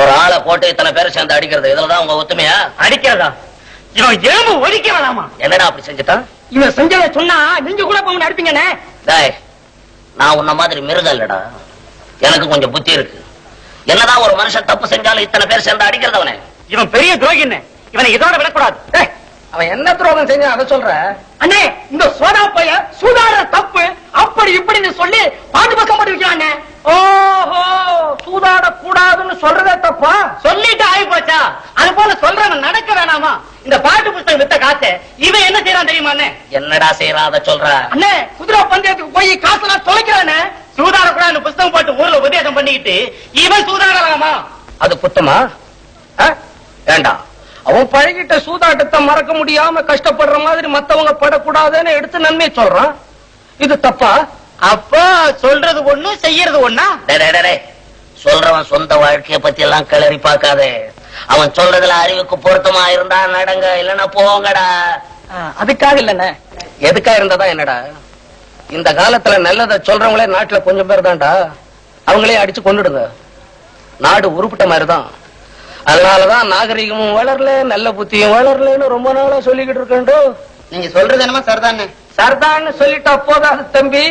ஒரு ஆளை போட்டு இத்தனை பேரை சேர்ந்து அடிக்கிறது இதுலதான் உங்க ஒத்துமையா? அடிக்கிறதா? இவன் எலும்பு ஒடிக்க வேணாமா? என்னடா அப்படி செஞ்சுட்டான்? இவன் செஞ்சதை சொன்னா நீங்க கூட போங்க அடிப்பீங்கண்ணே. நான் உன்ன மாதிரி மிருகம் இல்லடா, எனக்கு கொஞ்சம் புத்தி இருக்கு. என்னதான் ஒரு மனுஷன் தப்பு செஞ்சாலும் இத்தனை பேர் சேர்ந்து அடிக்கிறது அவனே. இவன் பெரிய துரோகின்னு இவனை இதோட விடக்கூடாது. அவன் என்ன துரோகம் செஞ்சா அதை சொல்ற? அண்ணே, இந்த சோதா பைய சூதாடுற தப்பு அப்படி இப்படின்னு சொல்லி பாட்டு பக்கம் போட்டு வைக்கிறானே. ஓஹோ, சூதாட கூடாதுன்னு சொல்றதே தப்பா? சொல்லிட்டு ஆகி போச்சா? அது போல சொல்றவன் நடக்க வேணாமா? இந்த பாட்டு புத்தகம் வித்த காசு இவன் என்ன செய்யறான் தெரியுமா? என்னடா செய்யறான் அதை சொல்ற? அண்ணே, குதிரை பந்தயத்துக்கு போய் காசெல்லாம் தொலைக்கிறானே. சூதாட கூடாது புத்தகம் போட்டு ஊர்ல உபதேசம் பண்ணிக்கிட்டு இவன் சூதாடலாமா? அது குத்தமா? வேண்டாம். அவன் பழகிட்ட சூதாட்டத்தை மறக்க முடியாம கஷ்டப்படுற மாதிரி மத்தவங்க படக்கூடாதுன்னு எடுத்து நன்மை சொல்றான். இது தப்பா? அப்ப சொல்றது ஒண்ணு செய்யறது ஒண்ணா? சொல்றவன் சொந்த வாழ்க்கைய பத்தி எல்லாம் கிளறி பார்க்காதே. அவன் சொல்றதுல அறிவுக்கு பொருத்தமா இருந்தா நடங்க, இல்லன்னா போங்கடா. அதுக்காக இல்லண்ணே. எதுக்கா இருந்ததா என்னடா? இந்த காலத்துல நல்லத சொல்றவங்களே நாட்டுல கொஞ்சம் பேர் தான்டா. அவங்களே அடிச்சு கொண்டுடுங்க, நாடு உருப்பிட்ட மாதிரிதான். அதனாலதான் நாகரிகமும் வளரல, நல்ல புத்தியும் வளரலன்னு ரொம்ப நாளா சொல்லிக்கிட்டு இருக்கேன். நீங்க சொல்றது என்னமா சரிதானே? சரிதான்னு சொல்லிட்டா போதாது தம்பி.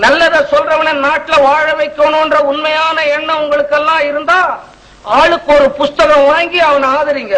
நல்லத சொல்றவன நாட்டுல வாழ வைக்கணும்ன்ற உண்மையான எண்ணம் உங்களுக்கு எல்லாம் இருந்தா ஆளுக்கு ஒரு புஸ்தகம் வாங்கி அவனை ஆதரிங்க.